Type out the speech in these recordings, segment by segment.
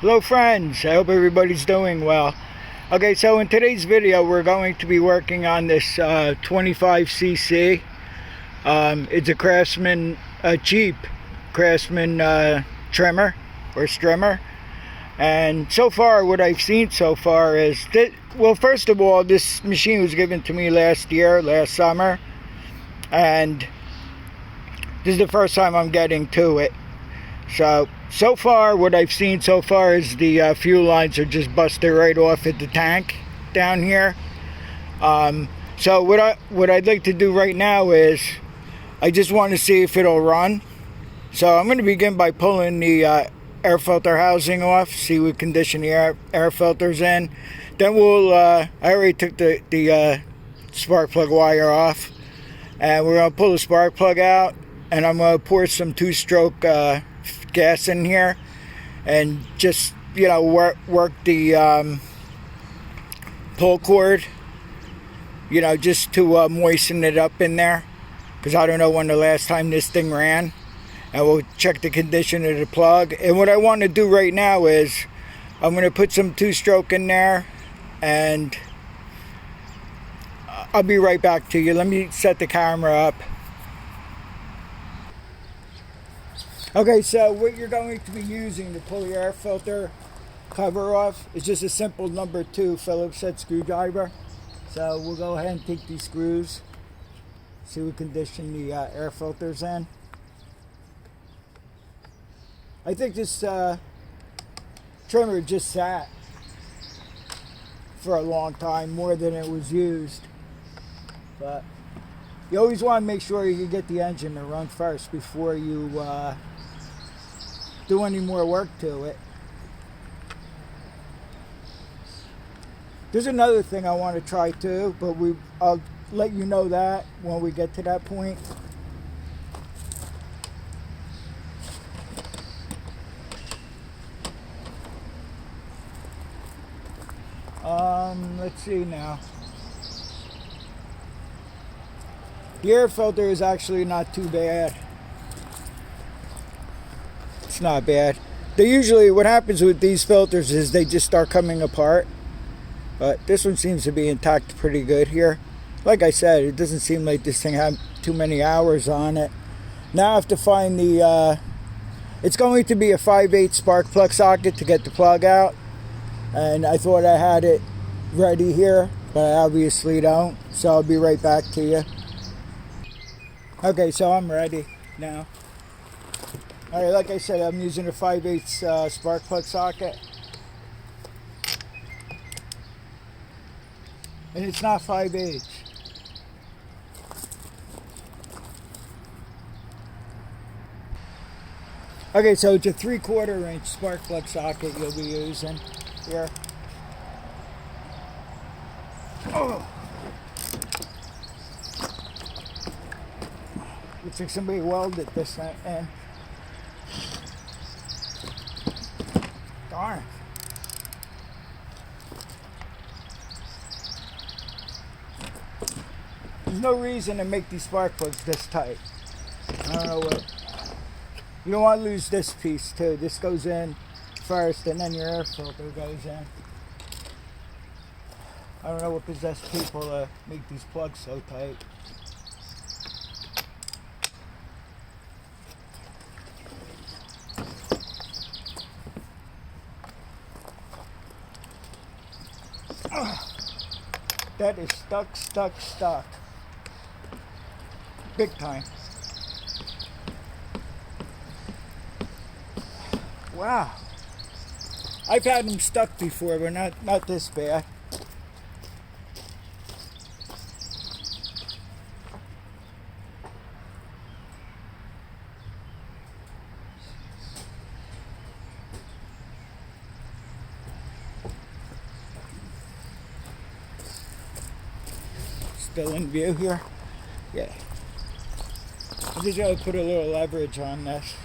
Hello friends, I hope everybody's doing well. Okay, so in today's video we're going to be working on this 25cc. It's a Craftsman cheap Craftsman trimmer or strimmer. And so far what I've seen so far is that, well, first of all, this machine was given to me last summer, and this is the first time I'm getting to it. So far what I've seen so far is the fuel lines are just busted right off at the tank down here. So what I'd like to do right now is I just want to see if it'll run. So I'm going to begin by pulling the air filter housing off, see what condition the air filter's in. Then we'll I already took the spark plug wire off, and we're going to pull the spark plug out, and I'm going to pour some two-stroke gas in here and just, you know, work the pull cord, you know, just to moisten it up in there, because I don't know when the last time this thing ran. And we'll check the condition of the plug. And what I want to do right now is I'm going to put some two-stroke in there, and I'll be right back to you. Let me set the camera up. Okay, so what you're going to be using to pull the air filter cover off is just a simple number 2 Phillips head screwdriver. So we'll go ahead and take these screws, see what condition the air filter's in. I think this trimmer just sat for a long time, more than it was used. But you always want to make sure you get the engine to run first before you do any more work to it. There's another thing I want to try too, but I'll let you know that when we get to that point. Let's see now. The air filter is actually not too bad. It's not bad. They usually, what happens with these filters is they just start coming apart. But this one seems to be intact pretty good here. Like I said, it doesn't seem like this thing had too many hours on it. Now I have to find the, it's going to be a 5/8 spark plug socket to get the plug out. And I thought I had it ready here, but I obviously don't. So I'll be right back to you. Okay, so I'm ready now. Alright, like I said, I'm using a 5/8 spark plug socket. And it's not 5/8. Okay, so it's a 3/4 inch spark plug socket you'll be using here. Oh. Looks like somebody welded this in. Darn. There's no reason to make these spark plugs this tight. I don't know what. You don't want to lose this piece too. This goes in first, and then your air filter goes in. I don't know what possessed people to make these plugs so tight. That is stuck. Big time. Wow. I've had them stuck before, but not this bad. Still in view here? Yeah. I just gotta put a little leverage on this.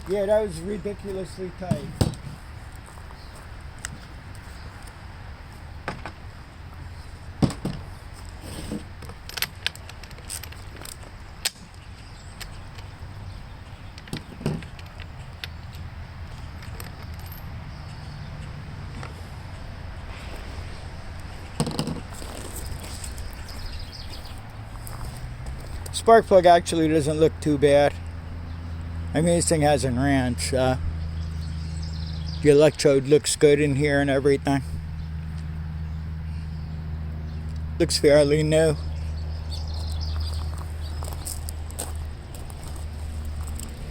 Yeah, that was ridiculously tight. Spark plug actually doesn't look too bad. I mean, this thing hasn't ran, so the electrode looks good in here and everything. Looks fairly new.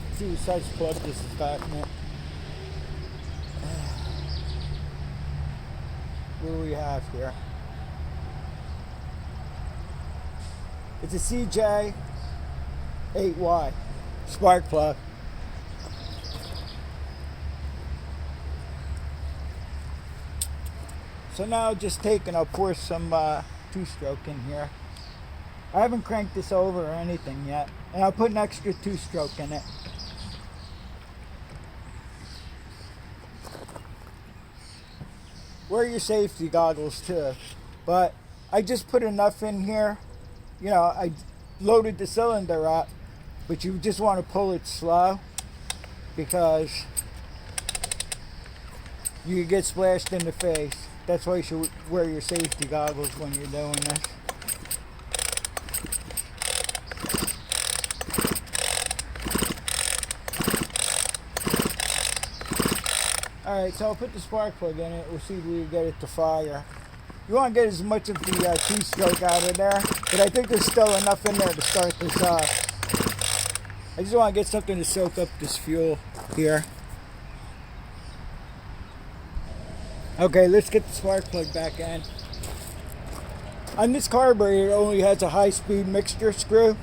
Let's see what size plug this has got in it. What do we have here? It's a CJ8Y spark plug. So now just taking, I'll pour some two-stroke in here. I haven't cranked this over or anything yet. And I'll put an extra two-stroke in it. Wear your safety goggles too. But I just put enough in here. You know, I loaded the cylinder up, but you just want to pull it slow because you get splashed in the face. That's why you should wear your safety goggles when you're doing this. Alright, so I'll put the spark plug in it. We'll see if we can get it to fire. You want to get as much of the two-stroke out of there, but I think there's still enough in there to start this off. I just want to get something to soak up this fuel here. Okay, let's get the spark plug back in. On this carburetor, it only has a high-speed mixture screw.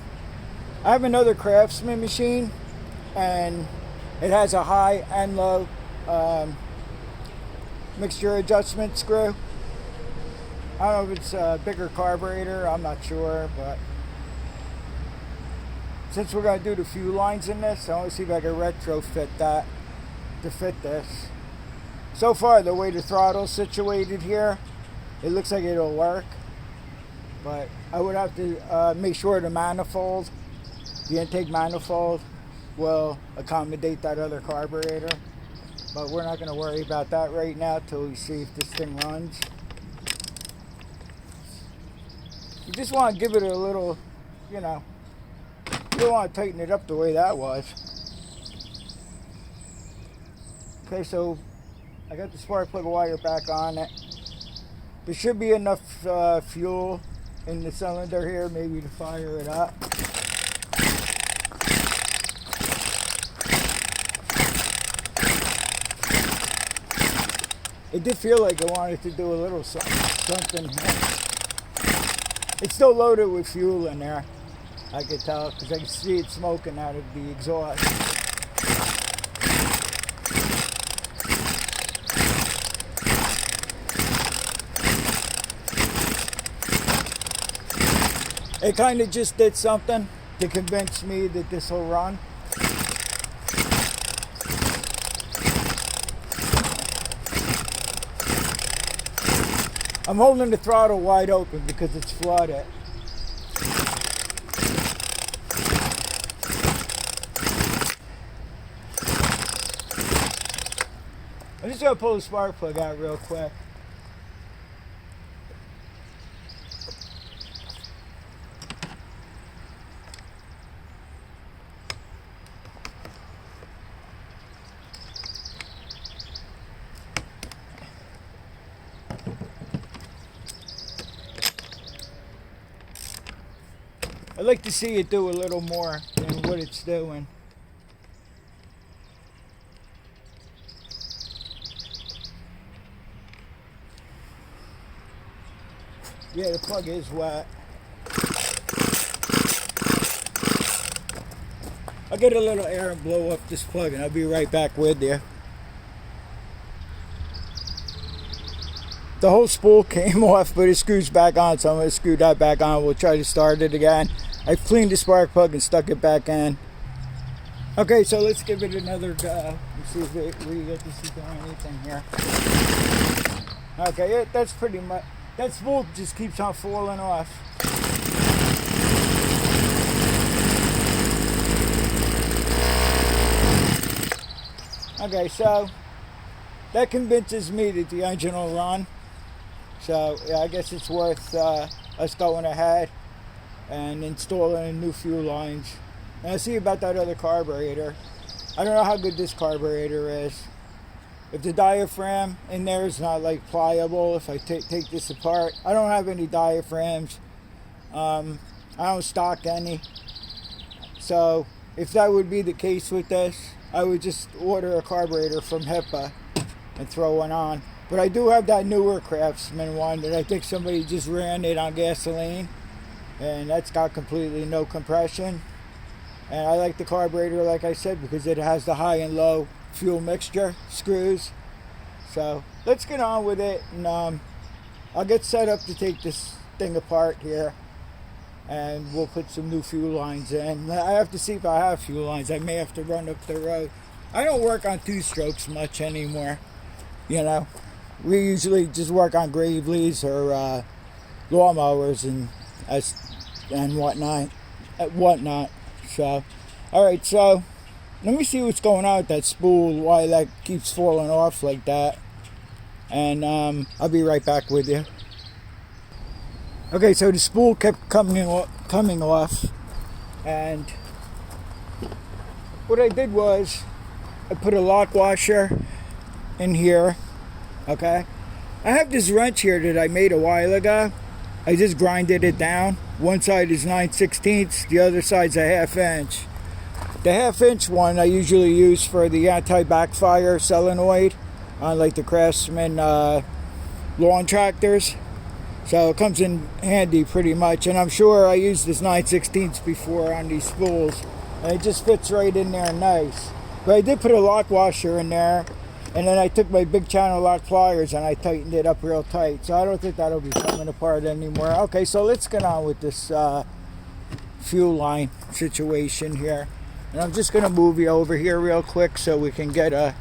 I have another Craftsman machine, and it has a high and low mixture adjustment screw. I don't know if it's a bigger carburetor, I'm not sure, but since we're going to do the fuel lines in this, I want to see if I can retrofit that to fit this. So far, the way the throttle's situated here, it looks like it'll work, but I would have to make sure the manifold, the intake manifold, will accommodate that other carburetor. But we're not going to worry about that right now till we see if this thing runs. You just want to give it a little, you know, you don't want to tighten it up the way that was. Okay, so I got the spark plug wire back on it. There should be enough fuel in the cylinder here, maybe to fire it up. It did feel like I wanted to do a little something here. It's still loaded with fuel in there, I could tell, because I can see it smoking out of the exhaust. It kind of just did something to convince me that this will run. I'm holding the throttle wide open because it's flooded. I'm just going to pull the spark plug out real quick. I'd like to see it do a little more than what it's doing. Yeah, the plug is wet. I'll get a little air and blow up this plug and I'll be right back with you. The whole spool came off, but it screws back on, so I'm going to screw that back on. We'll try to start it again. I cleaned the spark plug and stuck it back in. Okay, so let's give it another go. Let's see if we get to see anything here. Okay, that's pretty much, that spool just keeps on falling off. Okay, so that convinces me that the engine will run. So yeah, I guess it's worth us going ahead and installing new fuel lines. And I'll see about that other carburetor. I don't know how good this carburetor is. If the diaphragm in there is not like pliable, if I take this apart, I don't have any diaphragms. I don't stock any. So if that would be the case with this, I would just order a carburetor from HIPA and throw one on. But I do have that newer Craftsman one that I think somebody just ran it on gasoline, and that's got completely no compression. And I like the carburetor, like I said, because it has the high and low fuel mixture screws. So let's get on with it, and I'll get set up to take this thing apart here, and we'll put some new fuel lines in. I have to see if I have fuel lines. I may have to run up the road. I don't work on two-strokes much anymore, you know. We usually just work on Graveleys or lawnmowers and whatnot. So, all right. So, let me see what's going on with that spool. Why that keeps falling off like that. And I'll be right back with you. Okay. So the spool kept coming off, and what I did was I put a lock washer in here. Okay, I have this wrench here that I made a while ago. I just grinded it down. One side is 9/16, the other side's a 1/2 inch. The 1/2 inch one I usually use for the anti-backfire solenoid on like the Craftsman lawn tractors. So it comes in handy pretty much. And I'm sure I used this 9/16 before on these spools, and it just fits right in there nice. But I did put a lock washer in there. And then I took my big channel lock pliers and I tightened it up real tight. So I don't think that'll be coming apart anymore. Okay, so let's get on with this fuel line situation here. And I'm just going to move you over here real quick so we can get a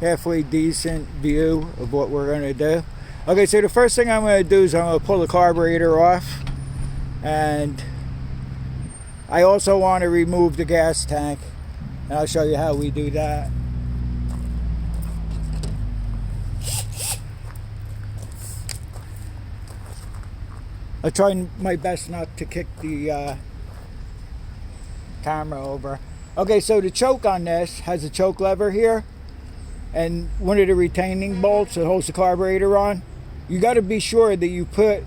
halfway decent view of what we're going to do. Okay, so the first thing I'm going to do is I'm going to pull the carburetor off. And I also want to remove the gas tank. And I'll show you how we do that. I try my best not to kick the camera over. Okay, so the choke on this has a choke lever here, and one of the retaining bolts that holds the carburetor on. You got to be sure that you put.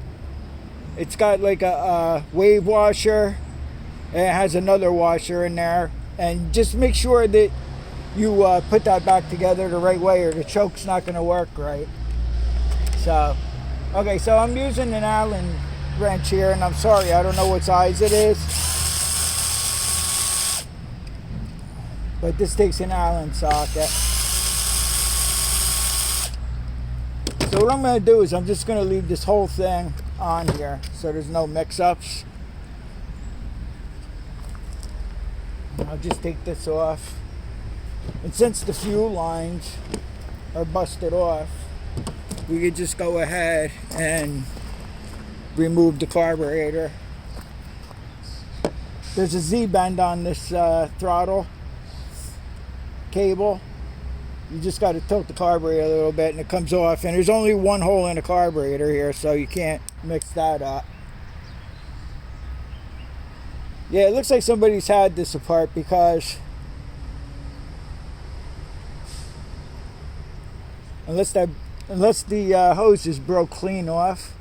It's got like a wave washer, and it has another washer in there, and just make sure that you put that back together the right way, or the choke's not going to work right. So, okay, so I'm using an Allen wrench here, and I'm sorry, I don't know what size it is, but this takes an Allen socket. So what I'm going to do is I'm just going to leave this whole thing on here so there's no mix-ups. I'll just take this off, and since the fuel lines are busted off, we could just go ahead and remove the carburetor. There's a Z-bend on this throttle cable. You just got to tilt the carburetor a little bit and it comes off, and there's only one hole in the carburetor here, so you can't mix that up. Yeah, it looks like somebody's had this apart, because unless the hose is broke clean off,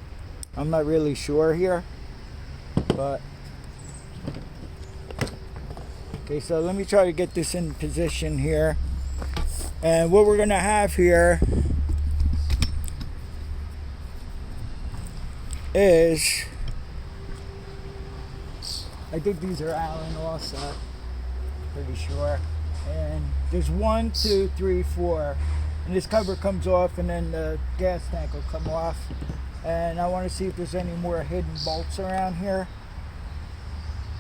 I'm not really sure here, but okay, so let me try to get this in position here. And what we're gonna have here is, I think these are Allen also, pretty sure. And there's 1, 2, 3, 4, and this cover comes off, and then the gas tank will come off. And I want to see if there's any more hidden bolts around here.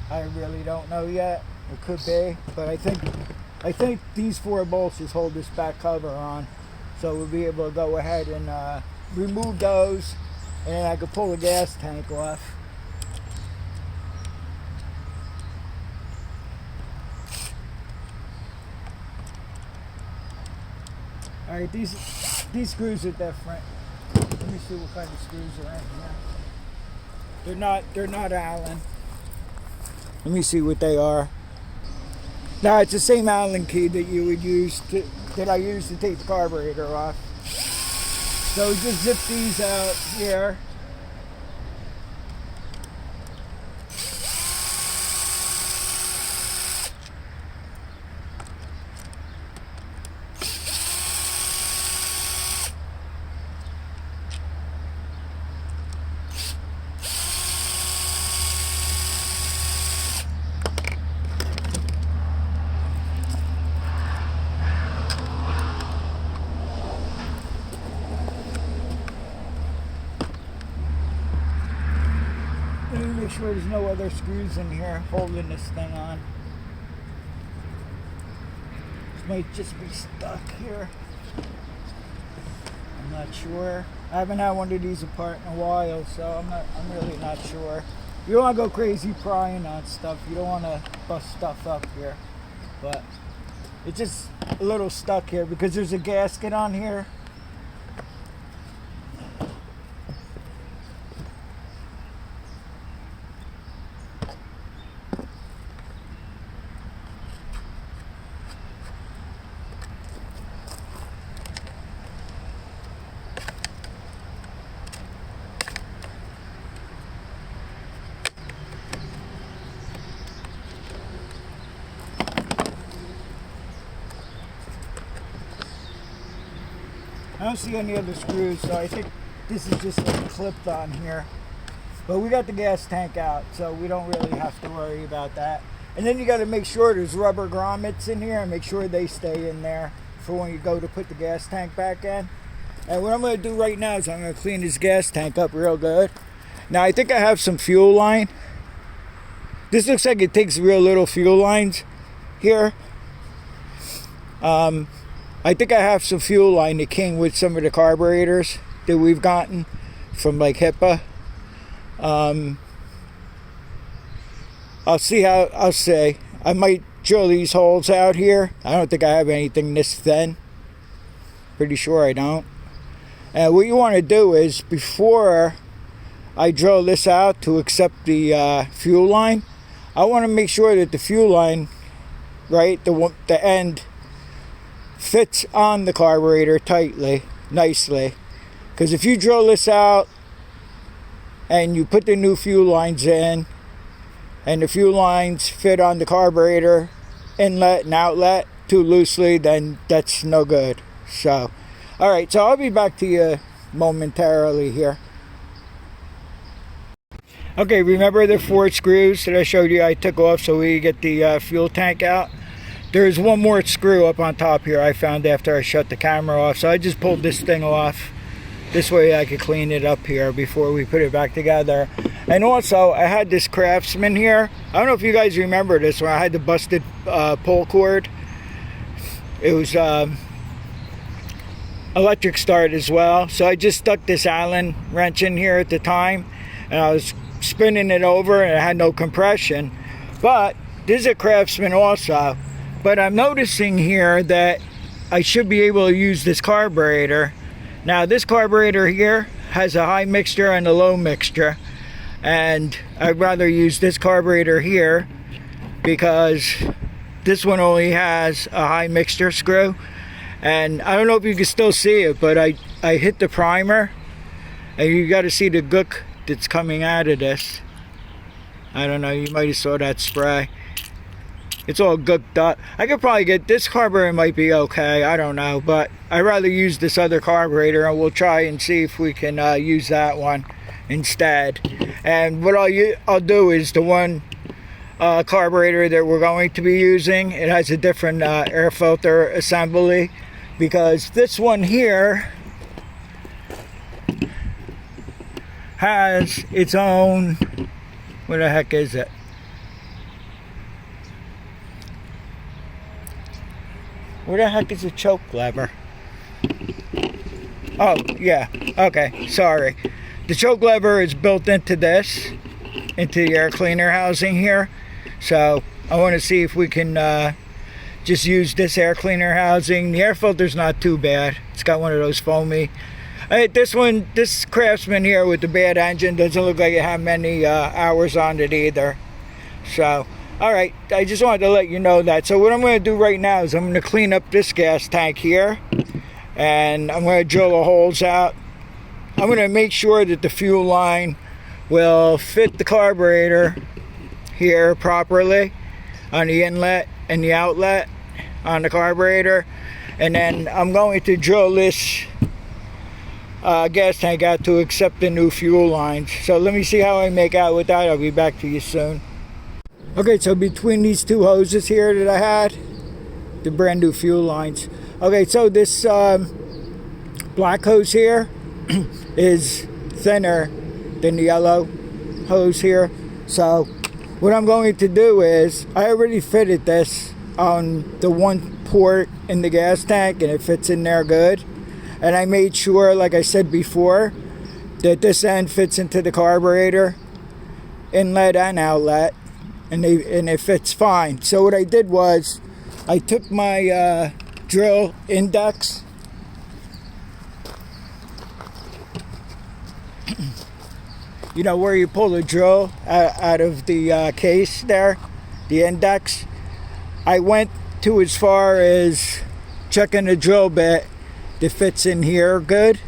I really don't know yet. It could be, but I think these 4 bolts just hold this back cover on, so we'll be able to go ahead and remove those, and I could pull the gas tank off. All right, these screws are different. Let me see what kind of screws are in here. They're not Allen. Let me see what they are. Now it's the same Allen key that you would use that I use to take the carburetor off. So just zip these out here. Make sure there's no other screws in here holding this thing on. This might just be stuck here. I'm not sure. I haven't had one of these apart in a while, so I'm really not sure. You don't want to go crazy prying on stuff. You don't want to bust stuff up here. But it's just a little stuck here because there's a gasket on here. I don't see any other screws, so I think this is just like clipped on here. But we got the gas tank out, so we don't really have to worry about that. And then you got to make sure there's rubber grommets in here and make sure they stay in there for when you go to put the gas tank back in. And what I'm going to do right now is I'm going to clean this gas tank up real good. Now I think I have some fuel line. This looks like it takes real little fuel lines here. I think I have some fuel line that came with some of the carburetors that we've gotten from like HIPAA. I'll see. I might drill these holes out here. I don't think I have anything this thin. Pretty sure I don't. And what you want to do is, before I drill this out to accept the fuel line, I want to make sure that the fuel line, right, the end fits on the carburetor tightly, nicely. Because if you drill this out and you put the new fuel lines in and the fuel lines fit on the carburetor inlet and outlet too loosely, then that's no good. So, alright, so I'll be back to you momentarily here. Okay, remember the 4 screws that I showed you I took off so we get the fuel tank out? There's one more screw up on top here I found after I shut the camera off, so I just pulled this thing off. This way I could clean it up here before we put it back together. And also, I had this Craftsman here. I don't know if you guys remember this one. I had the busted pull cord. It was electric start as well. So I just stuck this Allen wrench in here at the time, and I was spinning it over and it had no compression. But this is a Craftsman also. But I'm noticing here that I should be able to use this carburetor. Now this carburetor here has a high mixture and a low mixture. And I'd rather use this carburetor here because this one only has a high mixture screw. And I don't know if you can still see it, but I hit the primer. And you got to see the gook that's coming out of this. I don't know, you might have saw that spray. It's all gooked up. I could probably get this carburetor, might be okay, I don't know, but I'd rather use this other carburetor, and we'll try and see if we can use that one instead. And what I'll do is the one carburetor that we're going to be using, it has a different air filter assembly, because this one here has its own, what the heck is it? Where the heck is the choke lever? Oh, yeah. Okay, sorry. The choke lever is built into this, into the air cleaner housing here. So I want to see if we can just use this air cleaner housing. The air filter's not too bad. It's got one of those foamy. Hey, this Craftsman here with the bad engine doesn't look like it had many hours on it either. So, alright, I just wanted to let you know that. So what I'm going to do right now is I'm going to clean up this gas tank here. And I'm going to drill the holes out. I'm going to make sure that the fuel line will fit the carburetor here properly on the inlet and the outlet on the carburetor. And then I'm going to drill this gas tank out to accept the new fuel lines. So let me see how I make out with that. I'll be back to you soon. Okay, so between these two hoses here that I had, the brand new fuel lines. Okay, so this black hose here is thinner than the yellow hose here. So what I'm going to do is, I already fitted this on the one port in the gas tank and it fits in there good. And I made sure, like I said before, that this end fits into the carburetor inlet and outlet, and it fits fine. So what I did was, I took my drill index, you know where you pull the drill out of the case there, the index. I went to as far as checking the drill bit that fits in here good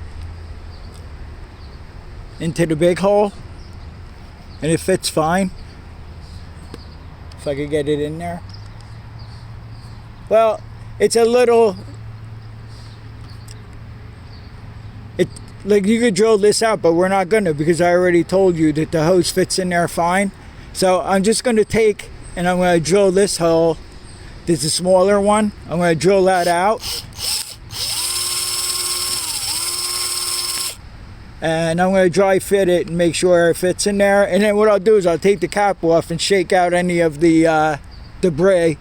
into the big hole, and it fits fine. If I could get it in there. Well, it's a little, like you could drill this out, but we're not gonna, because I already told you that the hose fits in there fine. So I'm just gonna take and I'm gonna drill this hole. This is a smaller one. I'm gonna drill that out. And I'm going to dry fit it and make sure it fits in there. And then what I'll do is I'll take the cap off and shake out any of the debris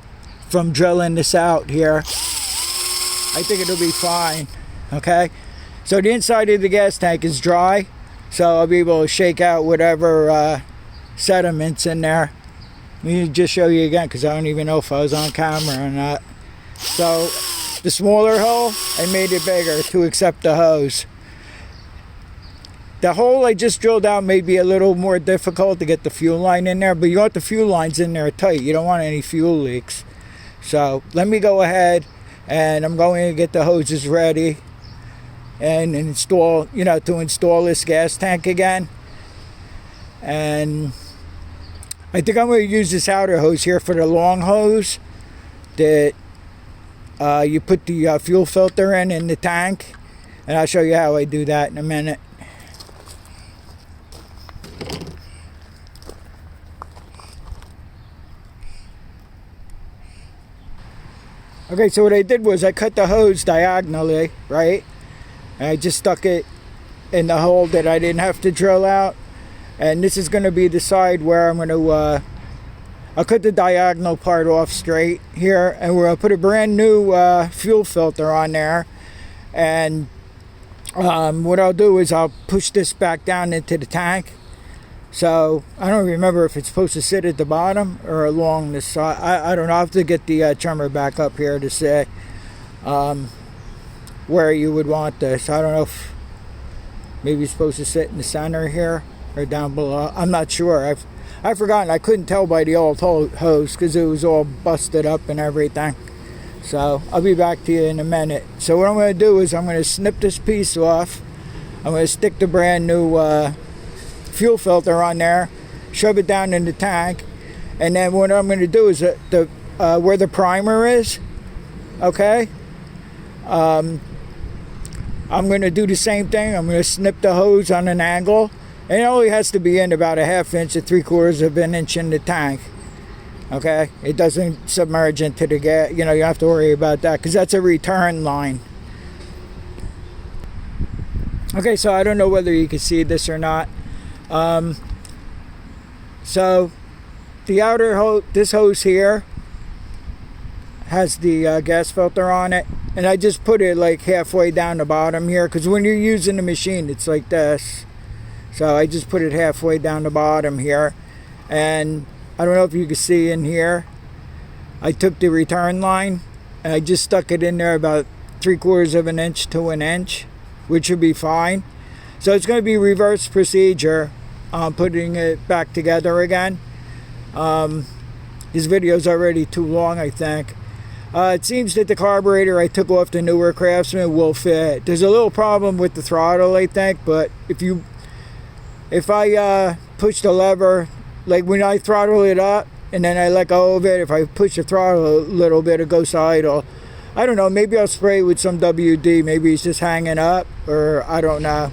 from drilling this out here. I think it'll be fine. Okay, so the inside of the gas tank is dry, so I'll be able to shake out whatever sediments in there. Let me just show you again, because I don't even know if I was on camera or not. So the smaller hole, I made it bigger to accept the hose. The hole I just drilled out may be a little more difficult to get the fuel line in there, but you want the fuel lines in there tight. You don't want any fuel leaks. So let me go ahead, and I'm going to get the hoses ready and install, to install this gas tank again. And I think I'm going to use this outer hose here for the long hose that you put the fuel filter in the tank. And I'll show you how I do that in a minute. Okay, so what I did was I cut the hose diagonally, right? And I just stuck it in the hole that I didn't have to drill out. And this is going to be the side where I'm going to, I'll cut the diagonal part off straight here. And we're going to put a brand new fuel filter on there. And what I'll do is I'll push this back down into the tank. So I don't remember if it's supposed to sit at the bottom or along the side. I don't know. I have to get the trimmer back up here to say where you would want this. I don't know if maybe it's supposed to sit in the center here or down below. I'm not sure. I've forgotten. I couldn't tell by the old hose because it was all busted up and everything. So I'll be back to you in a minute. So what I'm going to do is I'm going to snip this piece off. I'm going to stick the brand new fuel filter on there, shove it down in the tank, and then what I'm going to do is where the primer is, okay, I'm going to do the same thing. I'm going to snip the hose on an angle, and it only has to be in about a ½ inch to 3/4 of an inch in the tank. Okay, it doesn't submerge into the gas. You don't have to worry about that because that's a return line. Okay, so I don't know whether you can see this or not. So the outer hose, this hose here has the gas filter on it, and I just put it like halfway down the bottom here because when you're using the machine it's like this. So I just put it halfway down the bottom here, and I don't know if you can see in here, I took the return line and I just stuck it in there about 3/4 of an inch to an inch. which should be fine. So it's going to be reverse procedure, putting it back together again. This video is already too long, I think. It seems that the carburetor I took off the newer Craftsman will fit. There's a little problem with the throttle, I think, but if I push the lever, like when I throttle it up and then I let go of it, if I push the throttle a little bit, it goes idle. I don't know, maybe I'll spray with some WD. Maybe it's just hanging up, or I don't know.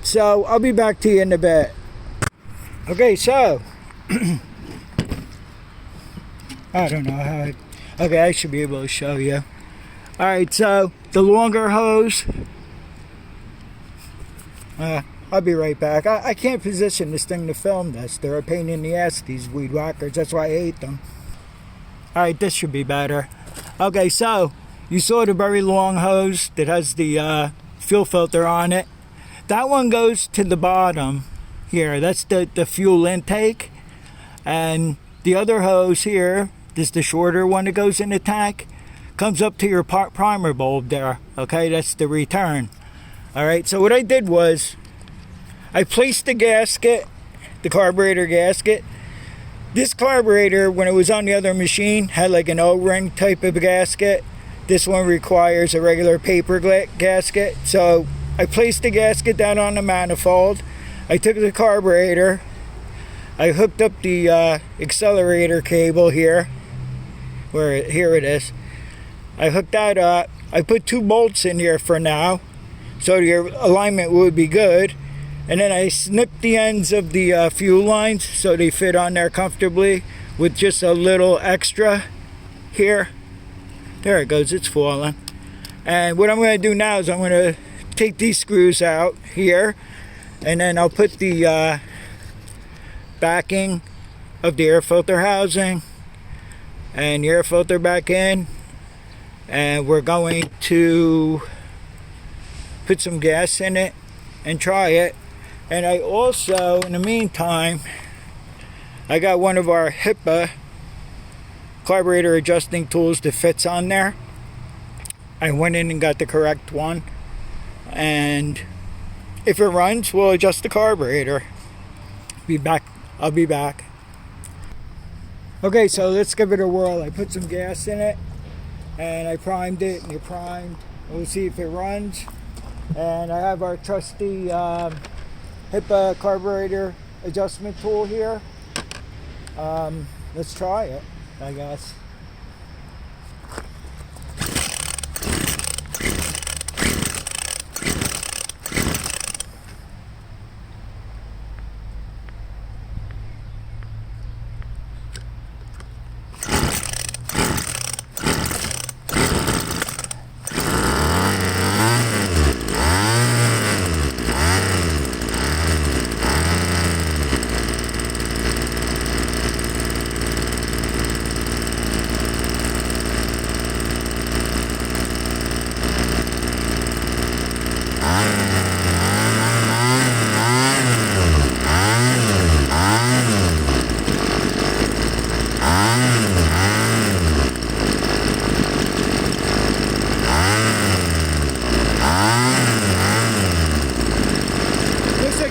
So I'll be back to you in a bit. Okay, so I don't know how okay, I should be able to show you. Alright, so the longer hose, I'll be right back. I can't position this thing to film this. They're a pain in the ass, these weed whackers. That's why I hate them. Alright, this should be better. Okay, so you saw the very long hose that has the fuel filter on it. That one goes to the bottom here. That's the fuel intake. And the other hose here, this is the shorter one that goes in the tank, comes up to your primer bulb there. Okay, that's the return. Alright, so what I did was I placed the gasket, the carburetor gasket. This carburetor, when it was on the other machine, had like an O-ring type of gasket. This one requires a regular paper gasket. So I placed the gasket down on the manifold. I took the carburetor. I hooked up the accelerator cable here. Here it is. I hooked that up. I put 2 bolts in here for now, so your alignment would be good. And then I snipped the ends of the fuel lines so they fit on there comfortably with just a little extra here. There it goes, it's falling. And what I'm going to do now is I'm going to take these screws out here, and then I'll put the backing of the air filter housing and the air filter back in, and we're going to put some gas in it and try it. And I also, in the meantime, I got one of our HIPAA carburetor adjusting tools that fits on there. I went in and got the correct one, and if it runs, we'll adjust the carburetor. I'll be back. Okay, so let's give it a whirl. I put some gas in it and I primed it, and it primed. We'll see if it runs. And I have our trusty HIPAA carburetor adjustment tool here. Let's try it, I guess.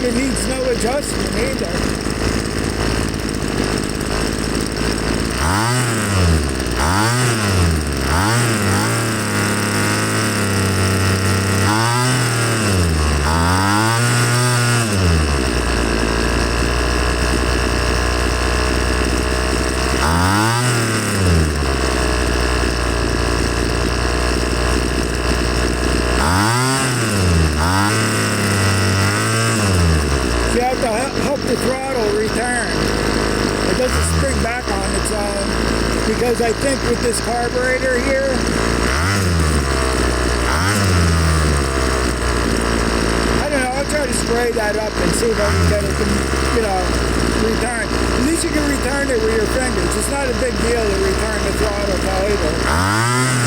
It needs no adjustment either. You have to help the throttle return. It doesn't spring back on its own, because I think with this carburetor here, I don't know, I'll try to spray that up and see if I can get it to, return. At least you can return it with your fingers. It's not a big deal to return the throttle to idle.